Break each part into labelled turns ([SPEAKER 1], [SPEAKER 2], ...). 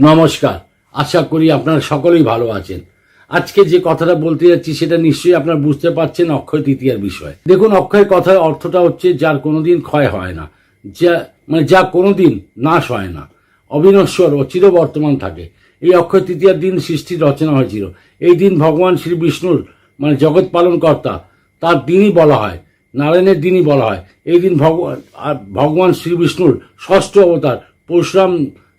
[SPEAKER 1] নমস্কার, আশা করি আপনারা সকলেই ভালো আছেন। আজকে যে কথাটা বলতে যাচ্ছি সেটা নিশ্চয়ই আপনারা বুঝতে পারছেন অক্ষয় তৃতীয়ার বিষয়। দেখুন, অক্ষয় কথার অর্থটা হচ্ছে যার কোনোদিন ক্ষয় হয় না, যা কোনোদিন নাশ হয় না, অবিনশ্বর ও চিরবর্তমান থাকে। এই অক্ষয় তৃতীয়ার দিন সৃষ্টির রচনা হয়েছিল। এই দিন ভগবান শ্রী বিষ্ণুর জগৎ পালন কর্তা তার দিনই বলা হয়, নারায়ণের দিনই বলা হয়। এই দিন ভগবান শ্রী বিষ্ণুর ষষ্ঠ অবতার পরশুরাম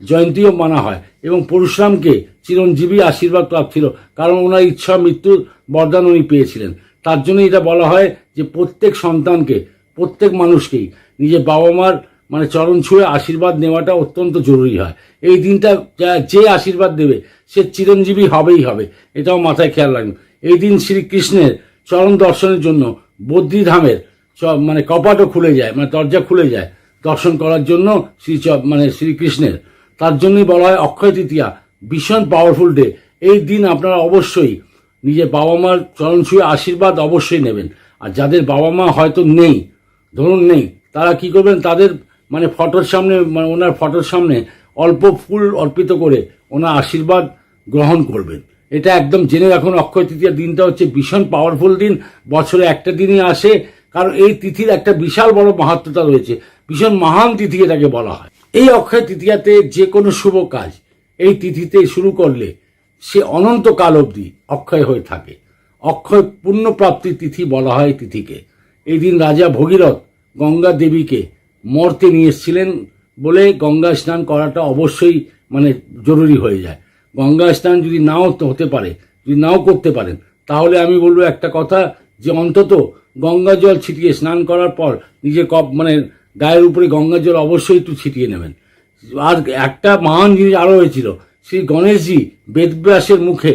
[SPEAKER 1] জয়ন্তীও মানা হয় এবং পরশুরামকে চিরঞ্জীবী আশীর্বাদ প্রাপ্ত ছিল, কারণ ওনার ইচ্ছা মৃত্যুর বরদান উনি পেয়েছিলেন। তার জন্য এটা বলা হয় যে প্রত্যেক সন্তানকে, প্রত্যেক মানুষকেই নিজের বাবা মার চরণ ছুঁয়ে আশীর্বাদ নেওয়াটা অত্যন্ত জরুরি হয়। এই দিনটা যে আশীর্বাদ দেবে সে চিরঞ্জীবী হবেই হবে, এটাও মাথায় খেয়াল রাখবেন। এই দিন শ্রীকৃষ্ণের চরণ দর্শনের জন্য বদ্রীধামের কপাটও খুলে যায়, দরজা খুলে যায় দর্শন করার জন্য শ্রীকৃষ্ণের। তার জন্যই বলা হয় অক্ষয় তৃতীয়া ভীষণ পাওয়ারফুল ডে। এই দিন আপনারা অবশ্যই নিজের বাবা মার চরণ ছুঁয়ে আশীর্বাদ অবশ্যই নেবেন। আর যাদের বাবা মা হয়তো নেই, ধরুন নেই, তারা কি করবেন, তাদের ফটোর সামনে ওনার ফটোর সামনে অল্প ফুল অর্পিত করে ওনার আশীর্বাদ গ্রহণ করবেন। এটা একদম জেনে রাখুন। অক্ষয় তৃতীয়া দিনটা হচ্ছে ভীষণ পাওয়ারফুল দিন, বছরে একটা দিনই আসে, কারণ এই তিথির একটা বিশাল বড় মাহাত্ম্যতা রয়েছে, ভীষণ মহান তিথি এটাকে বলা হয়। এই অক্ষয় তৃতীয়াতে যে কোনো শুভ কাজ এই তিথিতে শুরু করলে সে অনন্তকাল অবধি অক্ষয় হয়ে থাকে। অক্ষয় পুণ্যপ্রাপ্তির তিথি বলা হয় তিথিকে। এই দিন রাজা ভগীরথ গঙ্গা দেবীকে মর্তে নিয়ে এসেছিলেন বলে গঙ্গা স্নান করাটা অবশ্যই জরুরি হয়ে যায়। গঙ্গা স্নান যদি নাও হতে পারে, যদি নাও করতে পারেন, তাহলে আমি বলবো একটা কথা, যে অন্তত গঙ্গা জল ছিটিয়ে স্নান করার পর নিজের গায়ের উপরে গঙ্গা জল অবশ্যই একটু ছিটিয়ে নেবেন। আর একটা মহান জিনিস আরও হয়েছিল, শ্রী গণেশজি বেদব্যাসের মুখে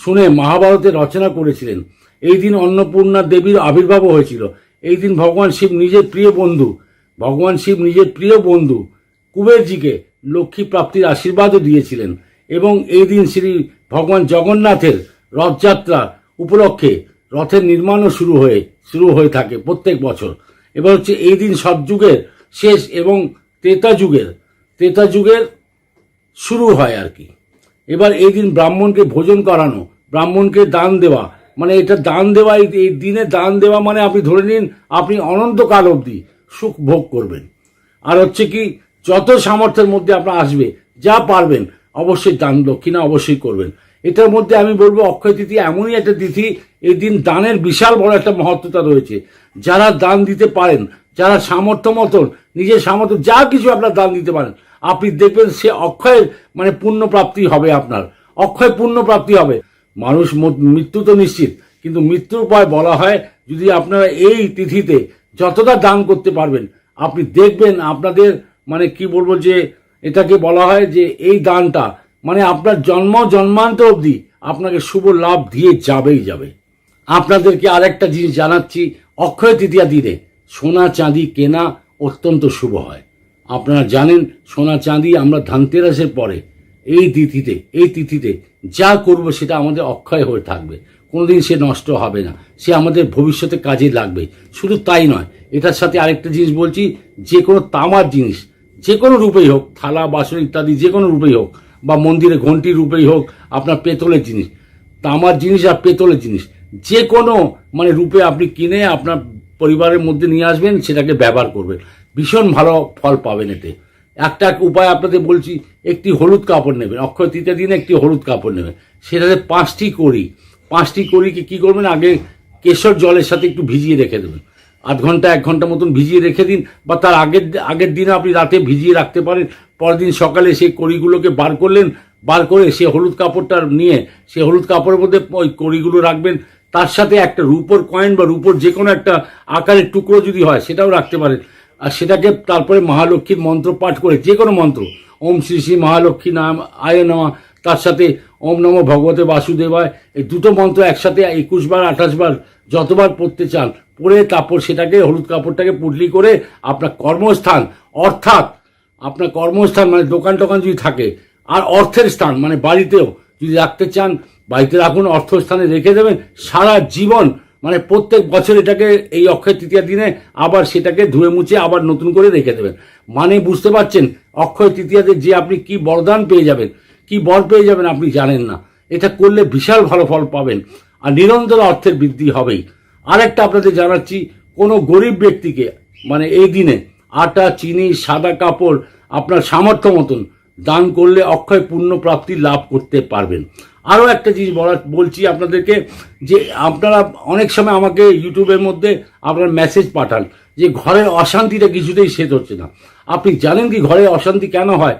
[SPEAKER 1] শুনে মহাভারতের রচনা করেছিলেন। এই দিন অন্নপূর্ণা দেবীর আবির্ভাবও হয়েছিল। এই দিন ভগবান শিব নিজের প্রিয় বন্ধু কুবেরজিকে লক্ষ্মী প্রাপ্তির আশীর্বাদও দিয়েছিলেন। এবং এই দিন শ্রী ভগবান জগন্নাথের রথযাত্রা উপলক্ষে রথের নির্মাণও শুরু হয়ে থাকে প্রত্যেক বছর। এবার হচ্ছে এই দিন সৎযুগের শেষ এবং ত্রেতা যুগের শুরু হয় আর কি। এবার এই দিন ব্রাহ্মণকে ভোজন করানো, ব্রাহ্মণকে দান দেওয়া, এটা দান দেওয়া, এই দিনে দান দেওয়া আপনি ধরে নিন আপনি অনন্তকাল অবধি সুখ ভোগ করবেন। আর হচ্ছে কি, যত সামর্থ্যের মধ্যে আপনার আসবে, যা পারবেন অবশ্যই দান দক্ষিণা অবশ্যই করবেন। এটার মধ্যে আমি বলবো অক্ষয় তৃতীয়া এমনই একটা তিথি, এই দিন দানের বিশাল বড় একটা মহত্বতা রয়েছে। যারা দান দিতে পারেন, যারা সামর্থ্য মতন নিজের সামর্থ্য যা কিছু আপনার দান দিতে পারেন, আপনি দেখবেন সে অক্ষয়ের পুণ্যপ্রাপ্তি হবে, আপনার অক্ষয় পুণ্যপ্রাপ্তি হবে। মানুষ মৃত্যু তো নিশ্চিত, কিন্তু মৃত্যুর পর বলা হয় যদি আপনারা এই তিথিতে যতটা দান করতে পারবেন, আপনি দেখবেন আপনাদের কি বলবো, যে এটাকে বলা হয় যে এই দানটা আপনার জন্মান্তর অবধি আপনাকে শুভ লাভ দিয়ে যাবেই যাবে। আপনাদেরকে আরেকটা জিনিস জানাচ্ছি, অক্ষয় তৃতীয়া দিনে সোনা চাঁদি কেনা অত্যন্ত শুভ হয়। আপনারা জানেন সোনা চাঁদি আমরা ধনতেরাসের পরে এই তিথিতে যা করব সেটা আমাদের অক্ষয় হয়ে থাকবে, কোনোদিন সে নষ্ট হবে না, সে আমাদের ভবিষ্যতে কাজে লাগবে। শুধু তাই নয়, এটার সাথে আরেকটা জিনিস বলছি, যে কোনো তামার জিনিস যে কোনো রূপেই হোক, থালা বাসন ইত্যাদি যে কোনো রূপেই হোক, বা মন্দিরে ঘন্টির রূপেই হোক, আপনার পেতলের জিনিস, তামার জিনিস আর পেতলের জিনিস যে কোনো রূপে আপনি কিনে আপনার পরিবারের মধ্যে নিয়ে আসবেন, সেটাকে ব্যবহার করবেন, ভীষণ ভালো ফল পাবেন। এতে একটা উপায় আপনাদের বলছি, একটি হলুদ কাপড় নেবেন, অক্ষয় তৃতীয়া দিনে একটি হলুদ কাপড় নেবেন, সেটাতে 5টি কড়িকে কী করবেন, আগে কেশর জলের সাথে একটু ভিজিয়ে রেখে দেবেন, 1 ঘন্টা মতন ভিজিয়ে রেখে দিন, বা তার আগের দিনে আপনি রাতে ভিজিয়ে রাখতে পারেন। পরের দিন সকালে সেই কড়িগুলোকে বার করে সেই হলুদ কাপড়টা নিয়ে সেই হলুদ কাপড়ের মধ্যে ওই কড়িগুলো রাখবেন। তার সাথে একটা রূপোর কয়েন বা রূপোর যে কোনো একটা আকারের টুকরো যদি হয় সেটাও রাখতে পারেন। আর সেটাকে তারপরে মহালক্ষ্মীর মন্ত্র পাঠ করে, যে কোনো মন্ত্র, ওম শ্রী শ্রী মহালক্ষ্মী নাম আয় নমঃ, তার সাথে ওম নমঃ ভগবতে বাসুদেবায়, এই দুটো মন্ত্র একসাথে 21 বার 28 বার যতবার পড়তে চান পড়ে, তারপর সেটাকে হলুদ কাপড়টাকে পুটলি করে আপনার কর্মস্থান, অর্থাৎ আপনার কর্মস্থান দোকান টোকান যদি থাকে, আর অর্থের স্থান বাড়িতেও যদি রাখতে চান, বাড়িতে রাখুন, অর্থস্থানে রেখে দেবেন সারা জীবন। প্রত্যেক বছর এটাকে এই অক্ষয় তৃতীয়া দিনে আবার সেটাকে ধুয়ে মুছে আবার নতুন করে রেখে দেবেন। বুঝতে পারছেন অক্ষয় তৃতীয়াতে যে আপনি কি বরদান পেয়ে যাবেন, কি বর পেয়ে যাবেন আপনি জানেন না। এটা করলে বিশাল ভালো ফল পাবেন আর নিরন্তর অর্থের বৃদ্ধি হবেই। আরেকটা আপনাদের জানাচ্ছি, কোনো গরিব ব্যক্তিকে মানে এই দিনে আটা, চিনি, সাদা কাপড় আপনার সামর্থ্য মতন দান করলে অক্ষয় পুণ্য প্রাপ্তি লাভ করতে পারবেন। আরও একটা জিনিস বলছি আপনাদেরকে, যে আপনারা অনেক সময় আমাকে ইউটিউবের মধ্যে আপনার মেসেজ পাঠান যে ঘরের অশান্তিটা কিছুতেই শেষ হচ্ছে না। আপনি জানেন কি ঘরে অশান্তি কেন হয়?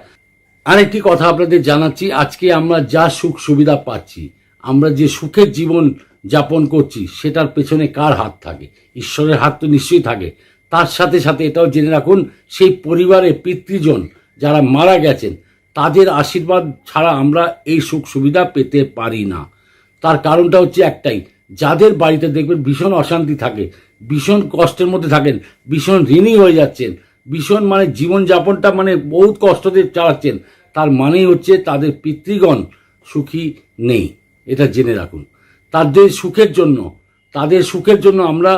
[SPEAKER 1] আরেকটি কথা আপনাদের জানাচ্ছি, আজকে আমরা যা সুখ সুবিধা পাচ্ছি, আমরা যে সুখের জীবন যাপন করছি, সেটার পেছনে কার হাত থাকে? ঈশ্বরের হাত তো নিশ্চয়ই থাকে। তার সাথে সাথে এটাও জেনে রাখুন, সেই পরিবারে পিতৃজন যারা মারা গেছেন তাদের আশীর্বাদ ছাড়া আমরা এই সুখ সুবিধা পেতে পারি না। তার কারণটা হচ্ছে একটাই, যাদের বাড়িতে দেখবেন ভীষণ অশান্তি থাকে, ভীষণ কষ্টের মধ্যে থাকেন, ভীষণ ঋণী হয়ে যাচ্ছেন, ভীষণ মানে জীবনযাপনটা মানে বহুত কষ্ট দিয়ে চালাচ্ছেন, তার মানেই হচ্ছে তাদের পিতৃগণ সুখী নেই। এটা জেনে রাখুন। তাদের সুখের জন্য আমরা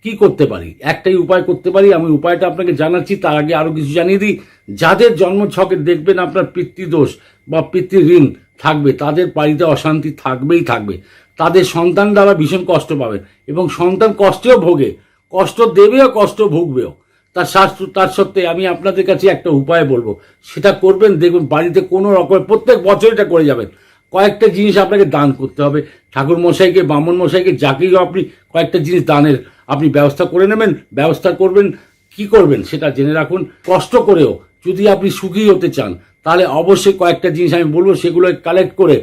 [SPEAKER 1] কি করতে পারি? একটাই উপায় করতে পারি, আমি উপায়টা আপনাকে জানাচ্ছি। তার আগে আরও কিছু জানিয়ে দিই, যাদের জন্মছকে দেখবেন আপনার পিতৃদোষ বা পিতৃঋণ থাকবে, তাদের বাড়িতে অশান্তি থাকবেই থাকবে। তাদের সন্তান দ্বারা ভীষণ কষ্ট পাবেন এবং সন্তান কষ্টেও ভোগে, কষ্ট দেবেও কষ্ট ভুগবেও। তার সত্ত্বে আমি আপনাদের কাছে একটা উপায় বলবো, সেটা করবেন, দেখবেন বাড়িতে কোনো রকমের প্রত্যেক বছর এটা করে যাবেন। কয়েকটা জিনিস আপনাকে দান করতে হবে, ঠাকুর মশাইকে, ব্রাহ্মণ মশাইকে, যাকেই আপনি কয়েকটা জিনিস দানের আপনি ব্যবস্থা করে নেবেন। ব্যবস্থা করবেন, কি করবেন সেটা জেনে রাখুন। কষ্ট করেও যদি আপনি সুখী হতে চান, তাহলে অবশ্যই কয়েকটা জিনিস আমি বলবো, সেগুলো কালেক্ট করে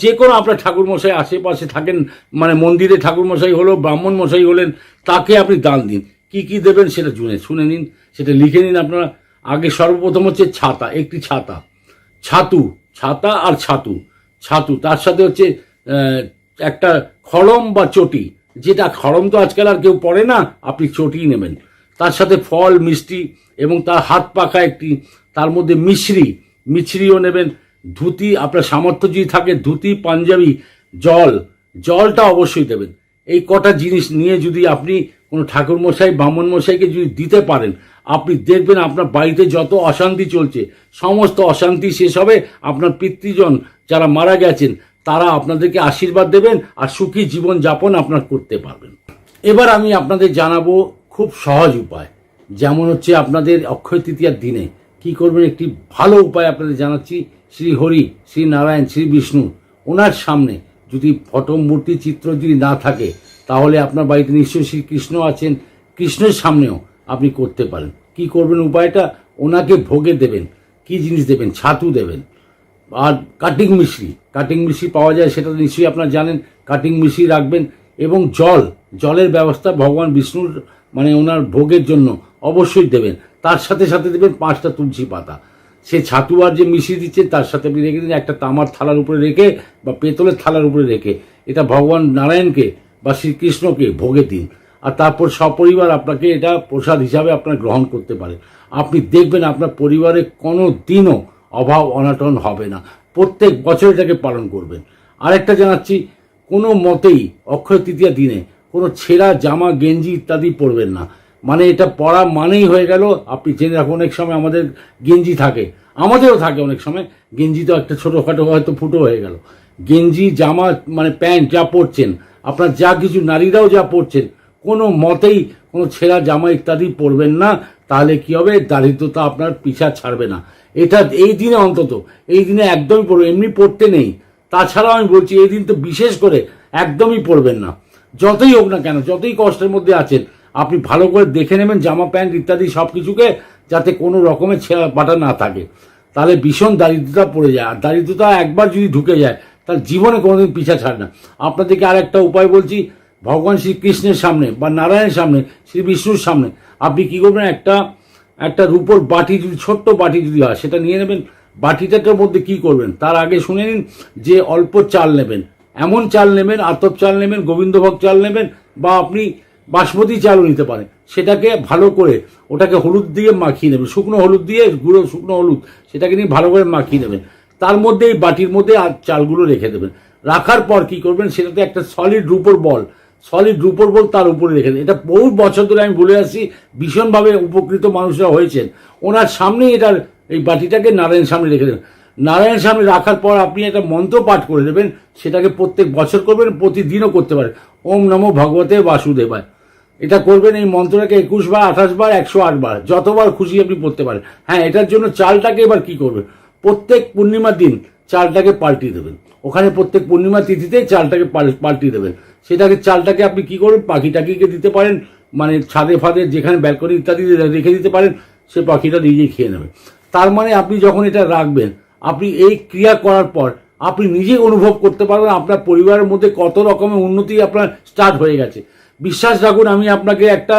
[SPEAKER 1] যে কোনো আপনার ঠাকুর মশাই আশেপাশে থাকেন, মানে মন্দিরে ঠাকুর মশাই হলো, ব্রাহ্মণ মশাই হলেন, তাকে আপনি দান দিন। কি কি দেবেন সেটা শুনে নিন, সেটা লিখে নিন আপনারা। আগে সর্বপ্রথম হচ্ছে ছাতা, একটি ছাতা আর ছাতু, তার সাথে হচ্ছে একটা খড়ম বা চটি, যেটা খড়ম তো আজকাল আর কেউ পড়ে না, আপনি চটি নেবেন। তার সাথে ফল, মিষ্টি এবং তার হাত পাখা একটি, তার মধ্যে মিছরিও নেবেন। ধুতি, আপনার সামর্থ্য যদি থাকে ধুতি, পাঞ্জাবি, জলটা অবশ্যই দেবেন। এই কটা জিনিস নিয়ে যদি আপনি কোনো ঠাকুর মশাই, ব্রাহ্মণ মশাইকে যদি দিতে পারেন, আপনি দেখবেন আপনার বাড়িতে যত অশান্তি চলছে সমস্ত অশান্তি শেষ হবে। আপনার পিতৃজন যারা মারা গেছেন তারা আপনাদেরকে আশীর্বাদ দেবেন আর সুখী জীবন যাপন আপনার করতে পারবেন। এবার আমি আপনাদের জানাবো খুব সহজ উপায়, যেমন হচ্ছে আপনাদের অক্ষয় তৃতীয়ার দিনে কি করবেন। একটি ভালো উপায় আপনাদের জানাচ্ছি। শ্রী হরি, শ্রী নারায়ণ, শ্রী বিষ্ণু, ওনার সামনে যদি ফটো, মূর্তি, চিত্র যদি না থাকে, তাহলে আপনার বাড়িতে নিশ্চয়ই শ্রীকৃষ্ণ আছেন, কৃষ্ণের সামনেও আপনি করতে পারেন। কি করবেন উপায়টা? ওনাকে ভোগে দেবেন। কি জিনিস দেবেন? ছাতু দেবেন আর কাটিং মিশ্রি পাওয়া যায়, সেটা তো নিশ্চয়ই আপনারা জানেন। কাটিং মিশ্রি রাখবেন এবং জলের ব্যবস্থা ভগবান বিষ্ণুর মানে ওনার ভোগের জন্য অবশ্যই দেবেন। তার সাথে সাথে দেবেন 5টা তুলসী পাতা। সে ছাতু আর যে মিশিয়ে দিচ্ছেন তার সাথে আপনি রেখে দিন একটা তামার থালার উপরে রেখে বা পেতলের থালার উপরে রেখে, এটা ভগবান নারায়ণকে বা শ্রীকৃষ্ণকে ভোগে দিন। আর তারপর সপরিবার আপনাকে এটা প্রসাদ হিসাবে আপনার গ্রহণ করতে পারেন। আপনি দেখবেন আপনার পরিবারে কোনো দিনও অভাব অনাটন হবে না। প্রত্যেক বছর এটাকে পালন করবেন। আরেকটা জানাচ্ছি, কোনো মতেই অক্ষয় তৃতীয়া দিনে কোনো ছেঁড়া জামা, গেঞ্জি ইত্যাদি পরবেন না। মানে এটা পরা মানেই হয়ে গেল, আপনি জেনে রাখুন, অনেক সময় আমাদের গেঞ্জি থাকে, আমাদেরও থাকে অনেক সময় গেঞ্জি, তো একটা ছোটোখাটো হয়তো ফুটো হয়ে গেল। গেঞ্জি, জামা মানে প্যান্ট যা পরছেন, আপনার যা কিছু নারীরাও যা পরছেন, কোনো মতেই কোনো ছেঁড়া জামা ইত্যাদি পরবেন না। তাহলে কি হবে? দারিদ্রতা আপনার পিছা ছাড়বে না। এটা এই দিনে অন্তত, এই দিনে একদমই পড়বে, এমনি পড়তে নেই। তাছাড়াও আমি বলছি এই দিন তো বিশেষ করে একদমই পড়বেন না। যতই হোক না কেন, যতই কষ্টের মধ্যে আছেন, আপনি ভালো করে দেখে নেবেন জামা, প্যান্ট ইত্যাদি সব কিছুকে, যাতে কোনো রকমের ছেঁড়া পাটা না থাকে। তাহলে ভীষণ দারিদ্রতা পড়ে যায়। আর দারিদ্রতা একবার যদি ঢুকে যায়, তাহলে জীবনে কোনোদিন পিছা ছাড়ে না। আপনাদেরকে আর একটা উপায় বলছি, ভগবান শ্রীকৃষ্ণের সামনে বা নারায়ণের সামনে, শ্রী বিষ্ণুর সামনে আপনি কি করবেন, একটা রূপোর বাটি, যদি ছোট্ট বাটি যদি হয়, সেটা নিয়ে নেবেন। বাটিটার মধ্যে কি করবেন তার আগে শুনে নিন, যে অল্প চাল নেবেন, এমন চাল নেবেন, আতপ চাল নেবেন, গোবিন্দভোগ চাল নেবেন, বা আপনি বাসমতি চালও নিতে পারেন। সেটাকে ভালো করে ওটাকে হলুদ দিয়ে মাখিয়ে নেবেন, শুকনো হলুদ দিয়ে, গুঁড়ো শুকনো হলুদ, সেটাকে নিয়ে ভালো করে মাখিয়ে নেবেন। তার মধ্যে এই বাটির মধ্যে আর চালগুলো রেখে দেবেন। রাখার পর কি করবেন, সেটাতে একটা সলিড রূপোর বল তার উপরে রেখে দেন। এটা বহু বছর ধরে আমি বলে আসছি, ভীষণভাবে উপকৃত মানুষরা হয়েছেন। ওনার সামনেই এই বাটিটাকে নারায়ণের সামনে রেখে দেন। নারায়ণ সামনে রাখার পর আপনি একটা মন্ত্র পাঠ করে দেবেন, সেটাকে প্রত্যেক বছর করবেন, প্রতিদিনও করতে পারেন। ওম নমো ভগবতে বাসুদেবায়, এটা করবেন। এই মন্ত্রটাকে 21 বার, 28 বার, 108 বার, যতবার খুশি আপনি পড়তে পারেন। হ্যাঁ, এটার জন্য চালটাকে এবার কি করবেন, প্রত্যেক পূর্ণিমার দিন চালটাকে পাল্টিয়ে দেবেন। ওখানে প্রত্যেক পূর্ণিমা তিথিতে চালটাকে পাল্টিয়ে দেবেন। চালটাকে আপনি কি করবেন, পাখি টাকিকে দিতে পারেন, মানে ছাদে ফাদে যেখানে ব্যালকনি ইত্যাদি রেখে দিতে পারেন, সে পাখিটা নিজেই খেয়ে নেবে। তার মানে আপনি যখন এটা রাখবেন, আপনি এই ক্রিয়া করার পর আপনি নিজেই অনুভব করতে পারবেন আপনার পরিবারের মধ্যে কত রকমের উন্নতি আপনার স্টার্ট হয়ে গেছে। বিশ্বাস রাখুন, আমি আপনাকে একটা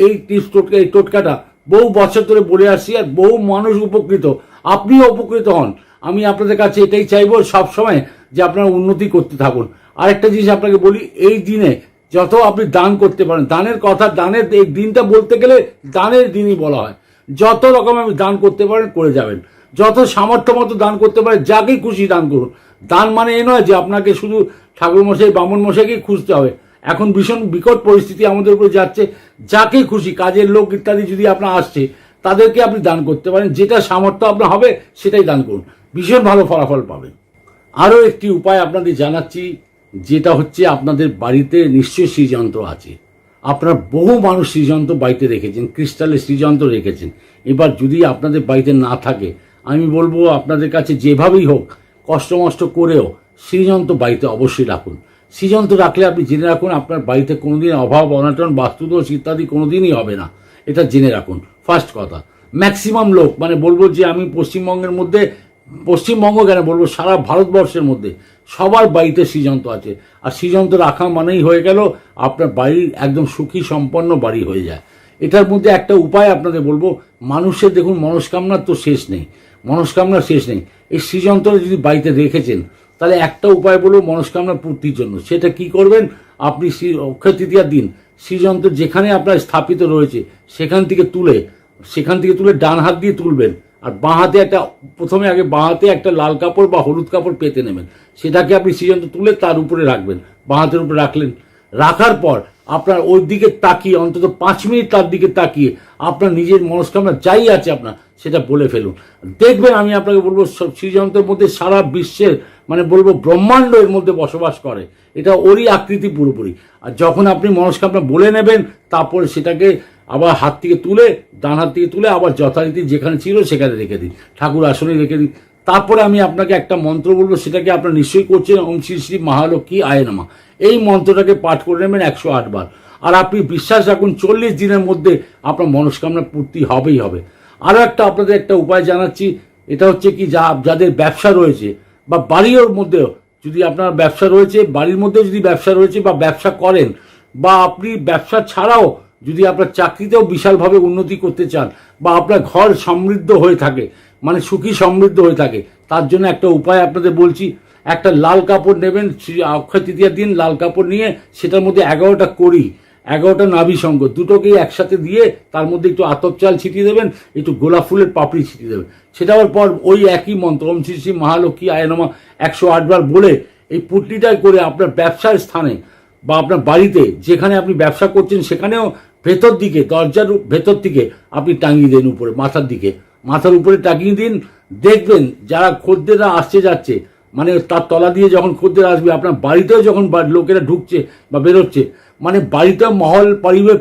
[SPEAKER 1] এই টিপস টোটকা, এই টোটকাটা বহু বছর ধরে বলে আসছি, আর বহু মানুষ উপকৃত, আপনিও উপকৃত হন। আমি আপনাদের কাছে এটাই চাইবো সবসময় যে আপনারা উন্নতি করতে থাকুন। আরেকটা জিনিস আপনাকে বলি, এই দিনে যত আপনি দান করতে পারেন, দানের কথা, দানের এই দিনটা বলতে গেলে দানের দিনই বলা হয়। যত রকম আপনি দান করতে পারেন করে যাবেন, যত সামর্থ্য মতো দান করতে পারেন, যাকেই খুশি দান করুন। দান মানে এ নয় যে আপনাকে শুধু ঠাকুরমশাই বামুন মশাইকেই খুঁজতে হবে। এখন ভীষণ বিকট পরিস্থিতি আমাদের উপরে যাচ্ছে, যাকে খুশি, কাজের লোক ইত্যাদি যদি আপনার আসছে, তাদেরকে আপনি দান করতে পারেন। যেটা সামর্থ্য আপনার হবে সেটাই দান করুন, ভীষণ ভালো ফলাফল পাবেন। আরও একটি উপায় আপনাদের জানাচ্ছি, যেটা হচ্ছে আপনাদের বাড়িতে নিশ্চয়ই শ্রীযন্ত্র আছে। আপনারা বহু মানুষ শ্রীযন্ত্র বাড়িতে রেখেছেন, ক্রিস্টালের শ্রীযন্ত্র রেখেছেন। এবার যদি আপনাদের বাড়িতে না থাকে, আমি বলবো আপনাদের কাছে যেভাবেই হোক কষ্ট মষ্ট করেও শ্রীযন্ত্র বাড়িতে অবশ্যই রাখুন। শ্রীযন্ত্র রাখলে আপনি জেনে রাখুন আপনার বাড়িতে কোনোদিন অভাব অনটন বাস্তুদোষ ইত্যাদি কোনোদিনই হবে না, এটা জেনে রাখুন। ফার্স্ট কথা, ম্যাক্সিমাম লোক, মানে বলবো যে আমি পশ্চিমবঙ্গের মধ্যে, পশ্চিমবঙ্গ কেন বলবো, সারা ভারতবর্ষের মধ্যে সবার বাড়িতে শ্রীযন্ত্র আছে। আর শ্রীযন্ত্র রাখা মানেই হয়ে গেল আপনার বাড়ির একদম সুখী সম্পন্ন বাড়ি হয়ে যায়। এটার মধ্যে একটা উপায় আপনাদের বলবো, মানুষের দেখুন মনস্কামনার তো শেষ নেই, মনস্কামনার শেষ নেই। এই শ্রীযন্ত্র যদি বাড়িতে রেখেছেন, তাহলে একটা উপায় বলবো মনস্কামনা পূর্তির জন্য। সেটা কি করবেন, আপনি অক্ষয় তৃতীয়ার দিন শ্রীযন্ত্র যেখানে আপনার স্থাপিত রয়েছে সেখান থেকে তুলে ডান হাত দিয়ে তুলবেন, আর বাঁ হাতে প্রথমে আগে বাঁ হাতে একটা লাল কাপড় বা হলুদ কাপড় পেতে নেবেন। সেটাকে আপনি শ্রীযন্ত্র তুলে তার উপরে রাখবেন, বাঁ হাতের উপরে রাখলেন। রাখার পর আপনার ওই দিকে তাকিয়ে অন্তত 5 মিনিট তার দিকে তাকিয়ে আপনার নিজের মনস্কামনা যাই আছে আপনার সেটা বলে ফেলুন। দেখবেন, আমি আপনাকে বলবো শ্রীযন্ত্রের মধ্যে সারা বিশ্বের, মানে বলবো ব্রহ্মাণ্ড এর মধ্যে বসবাস করে। এটা ওরই আকৃতি পুরোপুরি। আর যখন আপনি মনস্কামনা বলে নেবেন, তারপরে সেটাকে আবার হাত থেকে তুলে, ডান হাত থেকে তুলে আবার যথারীতি যেখানে ছিল সেখানে রেখে দিন, ঠাকুর আসনে রেখে দিন। তারপরে আমি আপনাকে একটা মন্ত্র বলবো, সেটাকে আপনারা নিশ্চয়ই করছেন, ওম শ্রী শ্রী মহালক্ষ্মী আয় নমঃ। এই মন্ত্রটাকে পাঠ করে নেবেন 108 বার। আর আপনি বিশ্বাস রাখুন 40 দিনের মধ্যে আপনার মনস্কামনা পূর্তি হবেই হবে। আরও আপনাদের একটা উপায় জানাচ্ছি, এটা হচ্ছে কি, যাদের ব্যবসা রয়েছে বা বাড়ির মধ্যেও যদি আপনার ব্যবসা রয়েছে, বাড়ির মধ্যে যদি ব্যবসা রয়েছে বা ব্যবসা করেন, বা আপনি ব্যবসা ছাড়াও যদি আপনার চাকরিতেও বিশালভাবে উন্নতি করতে চান, বা আপনার ঘর সমৃদ্ধ হয়ে থাকে, মানে সুখী সমৃদ্ধ হয়ে থাকে, তার জন্য একটা উপায় আপনাদের বলছি। একটা লাল কাপড় নেবেন, অক্ষয় তৃতীয়ার দিন লাল কাপড় নিয়ে সেটার মধ্যে 11টা কড়ি, 11টা নাভি শঙ্খ দুটোকেই একসাথে দিয়ে তার মধ্যে একটু আতপ চাল ছিটিয়ে দেবেন, একটু গোলাপ ফুলের পাপড়ি ছিটিয়ে দেবেন। সেটার পর ওই একই মন্ত্র ওম শ্রী শ্রী মহালক্ষ্মী আয় নমঃ 108 বার বলে এই পুটলিটাই করে আপনার ব্যবসার স্থানে বা আপনার বাড়িতে যেখানে আপনি ব্যবসা করছেন সেখানেও ভেতর দিকে, দরজার ভেতর দিকে আপনি টাঙিয়ে দিন, উপরে মাথার উপরে টাঙিয়ে দিন। দেখবেন যারা খদ্দেররা আসছে যাচ্ছে, মানে তার তলা দিয়ে যখন খদ্দের আসবে, আপনার বাড়িতেও যখন লোকেরা ঢুকছে বা বেরোচ্ছে, মানে বাড়িতেও মহল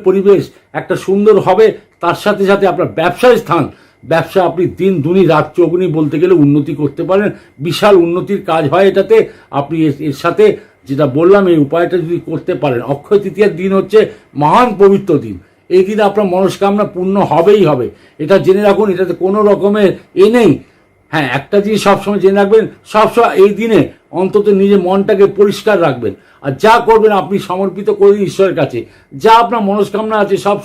[SPEAKER 1] পরিবেশ একটা সুন্দর হবে। তার সাথে সাথে আপনার ব্যবসার স্থান, ব্যবসা আপনি দিন দুনি রাত চৌগুনি বলতে গেলে উন্নতি করতে পারেন, বিশাল উন্নতির কাজ হয় এটাতে। আপনি এর সাথে যেটা বললাম এই উপায়টা যদি করতে পারেন, অক্ষয় তৃতীয়ার দিন হচ্ছে মহান পবিত্র দিন। এই দিনে আপনার মনস্কামনা পূর্ণ হবেই হবে, এটা জেনে রাখুন। এটাতে কোনো রকমের নেই। হ্যাঁ, একটা জিনিস সবসময় জেনে রাখবেন, সবসময় এই দিনে অন্তত নিজের মনটাকে পরিষ্কার রাখবেন। আর যা করবেন আপনি সমর্পিত করে দিন ঈশ্বরের কাছে। যা আপনার মনস্কামনা আছে সব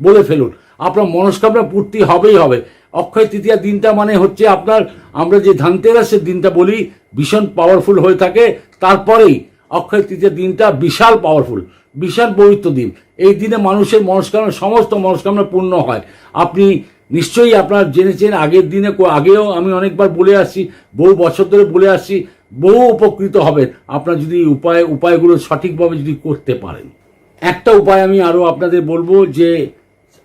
[SPEAKER 1] বলে ফেলুন, আপনার মনস্কামনা পূর্তি হবেই হবে। অক্ষয় তৃতীয়া দিনটা মানে হচ্ছে আপনার, আমরা যে ধনতেরাসের দিনটা বলি ভীষণ পাওয়ারফুল হয়ে থাকে, তারপরেই অক্ষয় তৃতীয় দিনটা বিশাল পাওয়ারফুল, বিশাল পবিত্র দিন। এই দিনে মানুষের মনস্কামনা, সমস্ত মনস্কামনা পূর্ণ হয়। আপনি নিশ্চয়ই আপনারা জেনেছেন, আগেও আমি অনেকবার বলে আসছি, বহু বছর ধরে বলে আসছি, বহু উপকৃত হবেন আপনারা যদি উপায়গুলো সঠিকভাবে যদি করতে পারেন। একটা উপায় আমি আরও আপনাদের বলবো, যে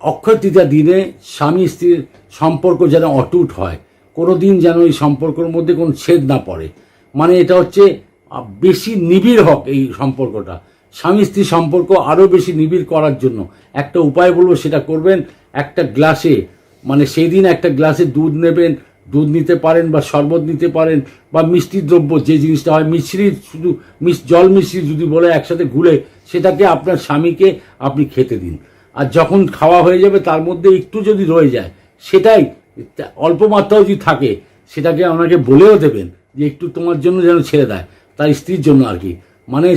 [SPEAKER 1] অক্ষয় তৃতীয়া দিনে স্বামী স্ত্রীর সম্পর্ক যেন অটুট হয়, কোনো দিন যেন এই সম্পর্কের মধ্যে কোনো ছেদ না পড়ে। মানে এটা হচ্ছে বেশি নিবিড় হোক এই সম্পর্কটা। স্বামী স্ত্রী সম্পর্ক আরও বেশি নিবিড় করার জন্য একটা উপায় বলবো, সেটা করবেন। একটা গ্লাসে, মানে সেই দিন একটা গ্লাসে দুধ নেবেন, দুধ নিতে পারেন বা শরবত নিতে পারেন বা মিষ্টি দ্রব্য যে জিনিসটা হয়, মিশ্রি, শুধু জল মিশ্রি যদি বলে একসাথে গুলে সেটাকে আপনার স্বামীকে আপনি খেতে দিন। আর যখন খাওয়া হয়ে যাবে তার মধ্যে একটু যদি রয়ে যায়, সেটাই অল্প মাত্রাও যদি থাকে সেটাকে ওনাকে বলেও দেবেন যে একটু তোমার জন্য যেন ছেড়ে দেয়, তার স্ত্রীর জন্য আর কি। মানে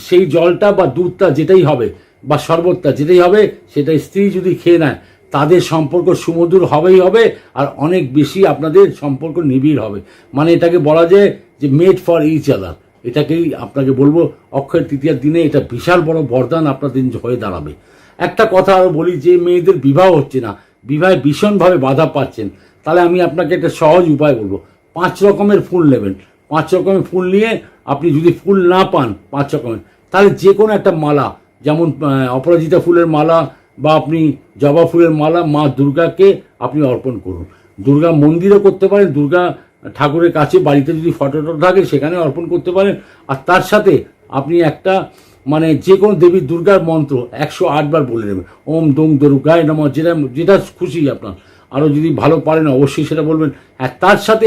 [SPEAKER 1] সেই জলটা বা দুধটা যেটাই হবে বা শরবতটা যেটাই হবে, সেটা স্ত্রী যদি খেয়ে নেয়, তাদের সম্পর্ক সুমধুর হবেই হবে, আর অনেক বেশি আপনাদের সম্পর্ক নিবিড় হবে। মানে এটাকে বলা যায় যে মেড ফর ইচ আদার। এটাকেই আপনাকে বলবো, অক্ষয় তৃতীয়ার দিনে এটা বিশাল বড় বরদান আপনাদের হয়ে দাঁড়াবে। একটা কথা আরও বলি, যে মেয়েদের বিবাহ হচ্ছে না, বিবাহে ভীষণভাবে বাধা পাচ্ছেন, তাহলে আমি আপনাকে একটা সহজ উপায় বলবো। 5 রকমের ফুল নেবেন। 5 রকমের ফুল নিয়ে আপনি যদি ফুল না পান 5 রকমের, তাহলে যে কোনো একটা মালা, যেমন অপরাজিতা ফুলের মালা বা আপনি জবা ফুলের মালা মা দুর্গাকে আপনি অর্পণ করুন। দুর্গা মন্দিরও করতে পারেন, দুর্গা ঠাকুরের কাছে বাড়িতে যদি ফটো থাকে সেখানে অর্পণ করতে পারেন। আর তার সাথে আপনি একটা, মানে যে কোনো দেবী দুর্গার মন্ত্র 108 বার বলে নেবেন। ওম দং দুর্গায় নমঃ, যেটা খুশি আপনার। আরও যদি ভালো পারেন অবশ্যই সেটা বলবেন। আর তার সাথে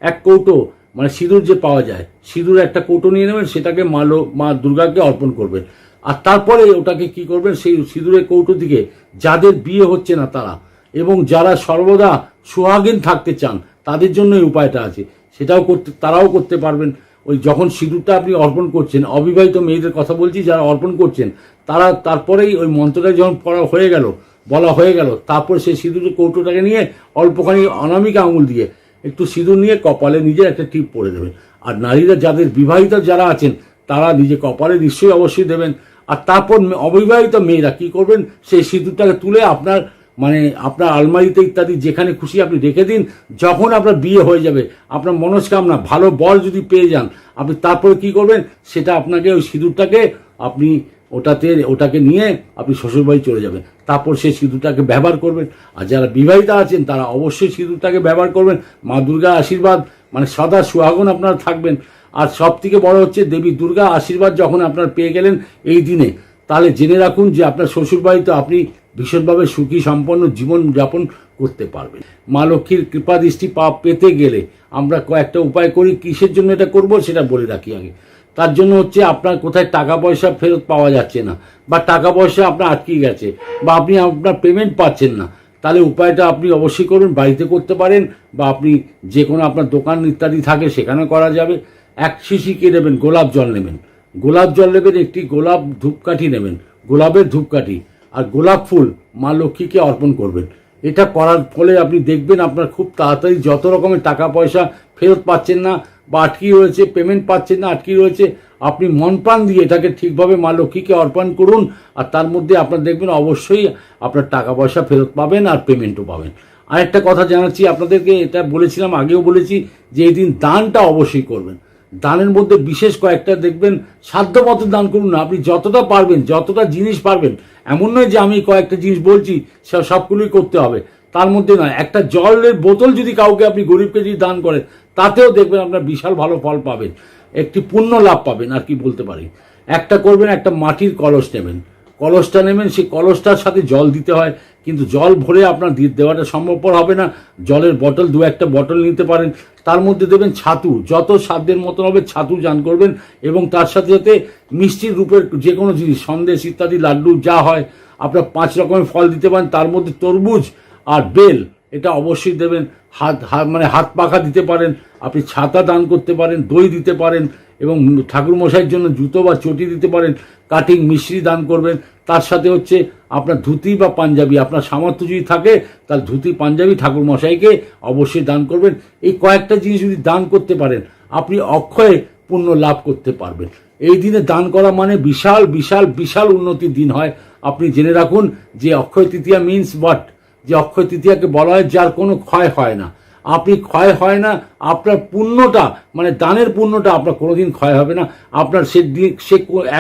[SPEAKER 1] এক কৌটো, মানে সিঁদুর যে পাওয়া যায়, সিঁদুর একটা কৌটো নিয়ে নেবেন, সেটাকে মা দুর্গাকে অর্পণ করবেন। আর তারপরে ওটাকে কি করবেন, সেই সিঁদুরের কৌটো দিকে যাদের বিয়ে হচ্ছে না তারা, এবং যারা সর্বদা সোহাগিন থাকতে চান, তাদের জন্য এই উপায়টা আছে, তারাও করতে পারবেন। ওই যখন সিঁদুরটা আপনি অর্পণ করছেন, অবিবাহিত মেয়েদের কথা বলছি, যারা অর্পণ করছেন তারা তারপরেই ওই মন্ত্রটা যখন বলা হয়ে গেল, তারপর সেই সিঁদুরের কৌটোটাকে নিয়ে অল্পখানি অনামিকা আঙুল দিয়ে একটু সিঁদুর নিয়ে কপালে নিজের একটা টিপ পরে দেবেন। আর নারীরা যাদের বিবাহিত যারা আছেন, তারা নিজে কপালে নিশ্চয়ই অবশ্যই দেবেন। আর তারপর অবিবাহিত মেয়েরা কি করবেন, সেই সিঁদুরটাকে তুলে আপনার আলমারিতে ইত্যাদি যেখানে খুশি আপনি রেখে দিন। যখন আপনার বিয়ে হয়ে যাবে, আপনার মনস্কামনা ভালো বর যদি পেয়ে যান, আপনি তারপরে কি করবেন, সেটা আপনাকে ওই সিঁদুরটাকে আপনি ওটাকে নিয়ে আপনি শ্বশুরবাড়ি চলে যাবেন। তারপর সেই সিঁদুরটাকে ব্যবহার করবেন। আর যারা বিবাহিতা আছেন তারা অবশ্যই সিঁদুরটাকে ব্যবহার করবেন। মা দুর্গার আশীর্বাদ, মানে সদা সুহাগন আপনারা থাকবেন। আর সব থেকে বড় হচ্ছে, দেবী দুর্গা আশীর্বাদ যখন আপনার পেয়ে গেলেন এই দিনে, তাহলে জেনে রাখুন যে আপনার শ্বশুরবাড়িতে আপনি ভীষণভাবে সুখী সম্পন্ন জীবন যাপন করতে পারবেন। মা লক্ষ্মীর কৃপা দৃষ্টি পেতে গেলে আমরা কয়েকটা উপায় করি। কিসের জন্য এটা করব সেটা বলে রাখি আগে। তার জন্য হচ্ছে, আপনার কোথায় টাকা পয়সা ফেরত পাওয়া যাচ্ছে না, বা টাকা পয়সা আপনার আটকে গেছে, বা আপনি আপনার পেমেন্ট পাচ্ছেন না, তাহলে উপায়টা আপনি অবশ্যই করুন। বাড়িতে করতে পারেন, বা আপনি যে কোনো আপনার দোকান ইত্যাদি থাকে সেখানে করা যাবে। 1 শিশি কে নেবেন, গোলাপ জল নেবেন। একটি গোলাপ ধূপকাঠি নেবেন, গোলাপের ধূপকাঠি। আর গোলাপ ফুল মা লক্ষ্মীকে অর্পণ করবেন। এটা করার ফলে আপনি দেখবেন আপনার খুব তাড়াতাড়ি যত রকমের টাকা পয়সা ফেরত পাচ্ছেন না, বা আটকি রয়েছে, পেমেন্ট পাচ্ছেন না, আটকি রয়েছে, আপনি মন প্রাণ দিয়ে এটাকে ঠিকভাবে মা লক্ষ্মীকে অর্পণ করুন। আর তার মধ্যে আপনার দেখবেন অবশ্যই আপনার টাকা পয়সা ফেরত পাবেন, আর পেমেন্টও পাবেন। আরেকটা কথা জানাচ্ছি আপনাদেরকে, এটা বলেছিলাম, আগেও বলেছি, যে এই দিন দানটা অবশ্যই করবেন। দানের মধ্যে বিশেষ কয়েকটা দেখবেন, সাধ্যমতো দান করুন না। আপনি যতটা পারবেন, যতটা জিনিস পারবেন, এমন নয় যে আমি কয়েকটা জিনিস বলছি সবগুলোই করতে হবে, তার মধ্যে নয়। একটা জলের বোতল যদি কাউকে আপনি গরিবকে যদি দান করেন, তাতেও দেখবেন আপনার বিশাল ভালো ফল পাবেন, একটি পুণ্য লাভ পাবেন। আর কি বলতে পারি, একটা করবেন, একটা মাটির কলস নেবেন। কলসটা নেবেন, সেই কলসটার সাথে জল দিতে হয়, কিন্তু জল ভরে আপনার দেওয়াটা সম্ভবপর হবে না। জলের বোতল, 2-1টা বোতল নিতে পারেন। তার মধ্যে দেবেন ছাতু, যত সাধ্যের মতন হবে ছাতু দান করবেন। এবং তার সাথে সাথে মিষ্টির রূপের যে কোনো জিনিস, সন্দেশ ইত্যাদি, লাড্ডু যা হয়, আপনার 5 রকমের ফল দিতে পারেন। তার মধ্যে তরমুজ আর বেল, এটা অবশ্যই দেবেন। হাত পাখা দিতে পারেন, আপনি ছাতা দান করতে পারেন, দই দিতে পারেন, এবং ঠাকুরমশাইয়ের জন্য জুতো বা চটি দিতে পারেন। কাটিং মিশ্রি দান করবেন। তার সাথে হচ্ছে আপনার ধুতি বা পাঞ্জাবি, আপনার সামর্থ্য যদি থাকে তাহলে ধুতি পাঞ্জাবি ঠাকুরমশাইকে অবশ্যই দান করবেন। এই কয়েকটা জিনিস যদি দান করতে পারেন, আপনি অক্ষয় পুণ্য লাভ করতে পারবেন। এই দিনে দান করা মানে বিশাল বিশাল বিশাল উন্নতির দিন হয়। আপনি জেনে রাখুন যে অক্ষয় তৃতীয়া মিনস হোয়াট, যে অক্ষয় তৃতীয়াকে বলা হয় যার কোনো ক্ষয় হয় না। আপনি ক্ষয় হয় না, আপনার পুণ্যটা, মানে দানের পুণ্যটা আপনার কোনোদিন ক্ষয় হবে না। আপনার সে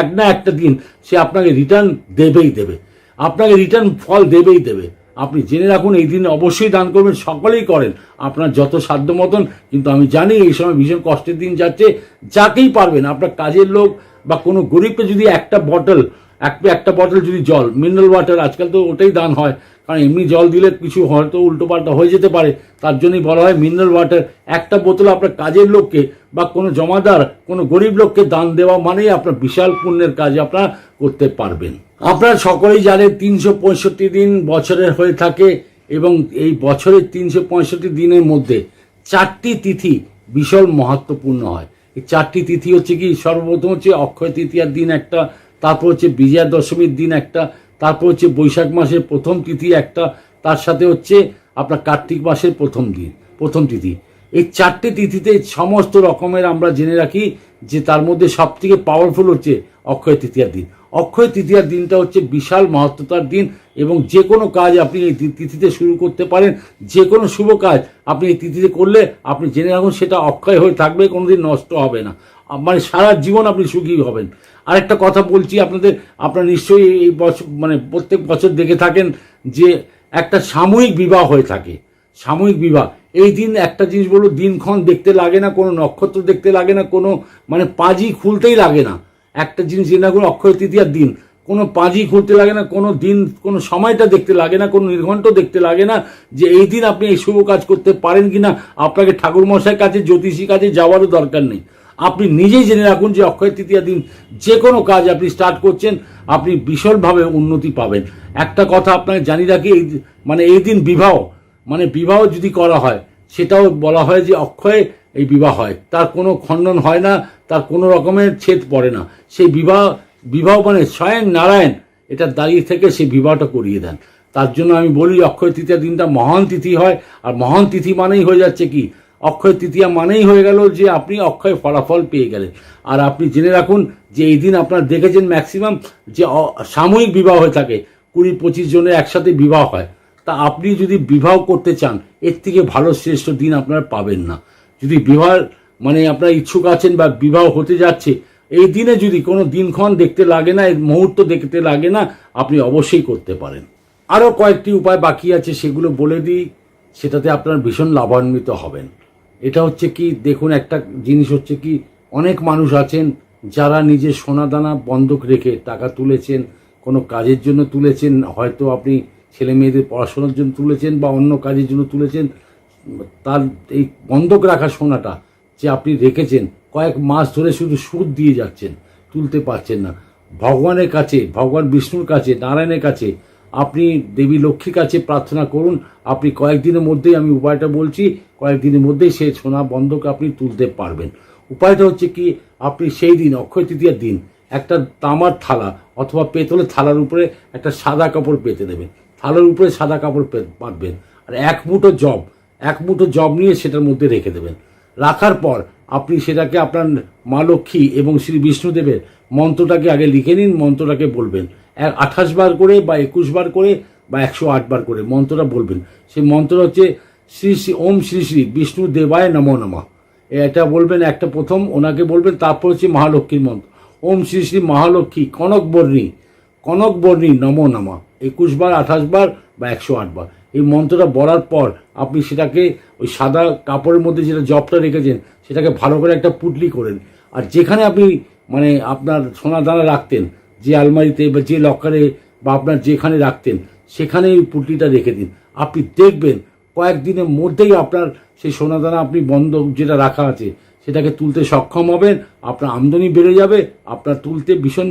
[SPEAKER 1] এক না একটা দিন সে আপনাকে রিটার্ন দেবেই দেবে, আপনাকে রিটার্ন ফল দেবেই দেবে। আপনি জেনে রাখুন এই দিন অবশ্যই দান করবেন, সকলেই করেন আপনার যত সাধ্য মতন। কিন্তু আমি জানি এই সময় ভীষণ কষ্টের দিন যাচ্ছে, যাকেই পারবেন আপনার কাজের লোক বা কোনো গরিবকে যদি একটা বটল যদি জল, মিনারেল ওয়াটার, আজকাল তো ওটাই দান হয়, কারণ এমনি জল দিলে কিছু হয়তো উল্টোপাল্টা হয়ে যেতে পারে, তার জন্যই বলা হয় মিনারেল ওয়াটার। একটা বোতল আপনার কাজের লোককে বা কোনো জমাদার, কোনো গরিব লোককে দান দেওয়া মানেই আপনার বিশাল পুণ্যের কাজ আপনারা করতে পারবেন। আপনারা সকলেই জানেন 365 দিন বছরের হয়ে থাকে, এবং এই বছরের 365 দিনের মধ্যে 4টি তিথি বিশাল মহত্বপূর্ণ হয়। এই 4টি তিথি হচ্ছে কি, সর্বপ্রথম হচ্ছে অক্ষয় তৃতীয়ার দিন একটা, তারপর হচ্ছে বিজয়া দশমীর দিন একটা, তারপর হচ্ছে বৈশাখ মাসের প্রথম তিথি একটা, তার সাথে হচ্ছে আপনার কার্তিক মাসের প্রথম তিথি। এই 4টে তিথিতে সমস্ত রকমের আমরা জেনে রাখি যে তার মধ্যে সব থেকে পাওয়ারফুল হচ্ছে অক্ষয় তৃতীয়ার দিন। অক্ষয় তৃতীয়ার দিনটা হচ্ছে বিশাল মহত্বতার দিন, এবং যে কোনো কাজ আপনি এই তিথিতে শুরু করতে পারেন। যে কোনো শুভ কাজ আপনি এই তিথিতে করলে আপনি জেনে রাখুন সেটা অক্ষয় হয়ে থাকবে, কোনোদিন নষ্ট হবে না, মানে সারা জীবন আপনি সুখী হবেন। আরেকটা কথা বলছি আপনারা নিশ্চয়ই এই বছর মানে প্রত্যেক বছর দেখে থাকেন যে একটা সাময়িক বিবাহ হয়ে থাকে। সাময়িক বিবাহ এই দিন একটা জিনিস বলবো, দিনক্ষণ দেখতে লাগে না, কোনো নক্ষত্র দেখতে লাগে না, কোনো মানে পাঁজি খুলতেই লাগে না। একটা জিনিস জেনে রাখুন, অক্ষয় তৃতীয়ার দিন কোনো পাঁজি খুলতে লাগে না, কোনো দিন কোনো সময়টা দেখতে লাগে না, কোনো নির্ঘণ্ট দেখতে লাগে না যে এই দিন আপনি এই শুভ কাজ করতে পারেন কিনা। আপনাকে ঠাকুরমশাইয়ের কাছে, জ্যোতিষীর কাছে যাওয়ারও দরকার নেই। আপনি নিজেই জেনে রাখুন যে অক্ষয় তৃতীয়া দিন যে কোনো কাজ আপনি স্টার্ট করছেন, আপনি বিশালভাবে উন্নতি পাবেন। একটা কথা আপনাকে জানিয়ে রাখি, এই দিন বিবাহ যদি করা হয়, সেটাও বলা হয় যে অক্ষয়ে এই বিবাহ হয়, তার কোনো খণ্ডন হয় না, তার কোনো রকমের ছেদ পড়ে না। সেই বিবাহ মানে স্বয়ং নারায়ণ এটা দাঁড়িয়ে থেকে সেই বিবাহটা করিয়ে দেন। তার জন্য আমি বলি অক্ষয় তৃতীয়া দিনটা মহান তিথি হয়। আর মহান তিথি মানেই হয়ে যাচ্ছে কি, অক্ষয় তৃতীয়া মানেই হয়ে গেল যে আপনি অক্ষয় ফলাফল পেয়ে গেলেন। আর আপনি জেনে রাখুন যে এই দিন আপনারা দেখেছেন ম্যাক্সিমাম যে সাময়িক বিবাহ হয়ে থাকে, 20-25 জনের একসাথে বিবাহ হয়। তা আপনি যদি বিবাহ করতে চান, এর থেকে ভালো শ্রেষ্ঠ দিন আপনারা পাবেন না। যদি বিবাহ আপনারা ইচ্ছুক আছেন বা বিবাহ হতে যাচ্ছে, এই দিনে যদি কোনো দিনক্ষণ দেখতে লাগে না, এর মুহূর্ত দেখতে লাগে না, আপনি অবশ্যই করতে পারেন। আরও কয়েকটি উপায় বাকি আছে, সেগুলো বলে দিই, সেটাতে আপনারা ভীষণ লাভান্বিত হবেন। এটা হচ্ছে কি, দেখুন একটা জিনিস হচ্ছে কি, অনেক মানুষ আছেন যারা নিজের সোনাদানা বন্ধক রেখে টাকা তুলেছেন, কোনো কাজের জন্য তুলেছেন, হয়তো আপনি ছেলে মেয়েদের পড়াশোনার জন্য তুলেছেন বা অন্য কাজের জন্য তুলেছেন। তার এই বন্ধক রাখা সোনাটা যে আপনি রেখেছেন, কয়েক মাস ধরে শুধু সুদ দিয়ে যাচ্ছেন, তুলতে পারছেন না। ভগবানের কাছে, ভগবান বিষ্ণুর কাছে, নারায়ণের কাছে, আপনি দেবী লক্ষ্মীর কাছে প্রার্থনা করুন। আপনি কয়েকদিনের মধ্যেই, আমি উপায়টা বলছি, কয়েকদিনের মধ্যেই সেই সোনা বন্ধক আপনি তুলতে পারবেন। উপায়টা হচ্ছে কি, আপনি সেই দিন অক্ষয় তৃতীয়ার দিন একটা তামার থালা অথবা পেতলের থালার উপরে একটা সাদা কাপড় পেতে দেবেন, থালার উপরে সাদা কাপড় পাতবেন, আর এক মুঠো জব নিয়ে সেটার মধ্যে রেখে দেবেন। রাখার পর আপনি সেটাকে আপনার মা লক্ষ্মী এবং শ্রী বিষ্ণুদেবের মন্ত্রটাকে আগে লিখে নিন। মন্ত্রটাকে বলবেন 28 বার করে বা 21 বার করে বা 108 বার করে মন্ত্রটা বলবেন। সেই মন্ত্র হচ্ছে শ্রী শ্রী ওম শ্রী শ্রী বিষ্ণু দেবায় নমো নমঃ। এটা বলবেন, একটা প্রথম ওনাকে বলবেন। তারপর হচ্ছে মহালক্ষ্মীর মন্ত্র, ওম শ্রী শ্রী মহালক্ষ্মী কনকবর্ণী নমো নমঃ, 21 বার, 28 বার বা 108 বার। এই মন্ত্রটা বলার পর আপনি সেটাকে ওই সাদা কাপড়ের মধ্যে যেটা জবটা রেখেছেন সেটাকে ভালো করে একটা পুটলি করেন। আর যেখানে আপনি আপনার সোনা দানা রাখতেন, যে আলমারিতে বা যে লকারে বা আপনার যেখানে রাখতেন, সেখানে এই পুটলিটা রেখে দিন। আপনি দেখবেন কয়েকদিনের মধ্যেই আপনার সেই সোনা দানা আপনি বন্ধক যেটা রাখা আছে সেটাকে তুলতে সক্ষম হবেন। আপনার আমদানি বেড়ে যাবে, আপনার তুলতে ভীষণ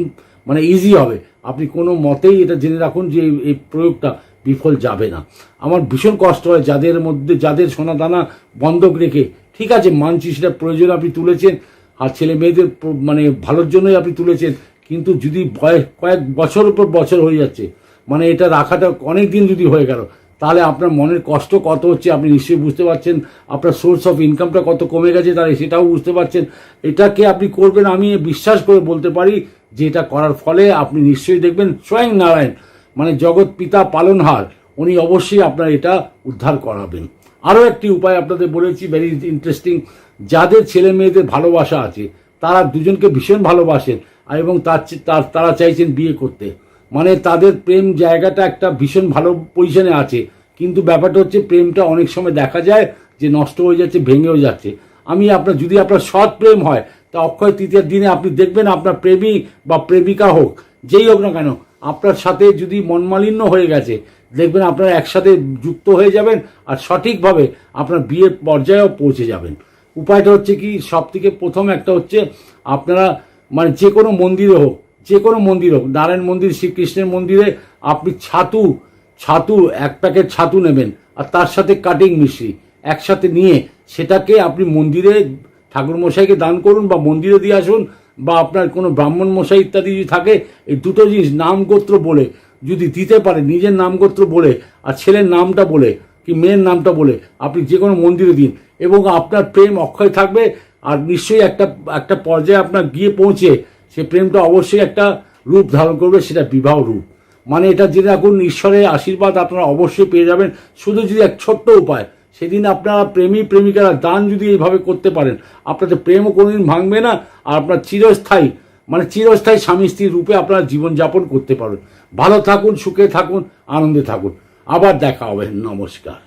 [SPEAKER 1] ইজি হবে। আপনি কোনো মতেই এটা জেনে রাখুন যে এই প্রয়োগটা বিফল যাবে না। আমার ভীষণ কষ্ট হয় যাদের সোনা দানা বন্ধক রেখে, ঠিক আছে মানছি সেটা প্রয়োজন আপনি তুলেছেন, আর ছেলে মেয়েদের ভালোর জন্যই আপনি তুলেছেন, কিন্তু যদি কয়েক বছর উপর বছর হয়ে যাচ্ছে, এটা রাখাটা অনেক দিন যদি হয়ে গেল, তাহলে আপনার মনের কষ্ট কত হচ্ছে আপনি নিশ্চয়ই বুঝতে পারছেন। আপনার সোর্স অফ ইনকামটা কত কমে গেছে তাহলে সেটাও বুঝতে পারছেন। এটাকে আপনি করবেন, আমি বিশ্বাস করে বলতে পারি যে এটা করার ফলে আপনি নিশ্চয়ই দেখবেন স্বয়ং নারায়ণ জগৎ পিতা পালনহার, উনি অবশ্যই আপনার এটা উদ্ধার করাবেন। আরও একটি উপায় আপনাদের বলেছি, ভেরি ইন্টারেস্টিং। যাদের ছেলে মেয়েদের ভালোবাসা আছে, তারা দুজনকে ভীষণ ভালোবাসেন এবং তারা চাইছেন বিয়ে করতে, মানে তাদের প্রেম জায়গাটা একটা ভীষণ ভালো পজিশনে আছে, কিন্তু ব্যাপারটা হচ্ছে প্রেমটা অনেক সময় দেখা যায় যে নষ্ট হয়ে যাচ্ছে, ভেঙেও যাচ্ছে। যদি আপনার সৎ প্রেম হয়, তা অক্ষয় তৃতীয়ার দিনে আপনি দেখবেন আপনার প্রেমিক বা প্রেমিকা হোক, যেই হোক না কেন, আপনার সাথে যদি মনমালিন্য হয়ে গেছে, দেখবেন আপনারা একসাথে যুক্ত হয়ে যাবেন আর সঠিকভাবে আপনার বিয়ের পর্যায়েও পৌঁছে যাবেন। উপায়টা হচ্ছে কি, সব থেকে প্রথম একটা হচ্ছে আপনারা মানে যে কোনো মন্দিরে হোক, নারায়ণ মন্দির, শ্রীকৃষ্ণের মন্দিরে আপনি ছাতু 1 প্যাকেট ছাতু নেবেন, আর তার সাথে কাটিং মিশ্রি একসাথে নিয়ে সেটাকে আপনি মন্দিরে ঠাকুরমশাইকে দান করুন বা মন্দিরে দিয়ে আসুন, বা আপনার কোনো ব্রাহ্মণ মশাই ইত্যাদি যদি থাকে, এই দুটো জিনিস নাম গোত্র বলে যদি দিতে পারে, নিজের নাম গোত্র বলে আর ছেলের নামটা বলে কি মেয়ের নামটা বলে আপনি যে কোনো মন্দিরে দিন, এবং আপনার প্রেম অক্ষয় থাকবে। আর নিশ্চয়ই একটা পর্যায়ে আপনার গিয়ে পৌঁছে সে প্রেমটা অবশ্যই একটা রূপ ধারণ করবে, সেটা বিবাহ রূপ। মানে এটা জেনে রাখুন, ঈশ্বরের আশীর্বাদ আপনারা অবশ্যই পেয়ে যাবেন। শুধু যদি এক ছোট্ট উপায়, সেদিন আপনারা প্রেমিকারা দান যদি এইভাবে করতে পারেন, আপনাদের প্রেমও কোনোদিন ভাঙবে না, আর আপনার চিরস্থায়ী স্বামী স্ত্রীর রূপে আপনারা জীবনযাপন করতে পারবেন। ভালো থাকুন, সুখে থাকুন, আনন্দে থাকুন। আবার দেখা হবে। নমস্কার।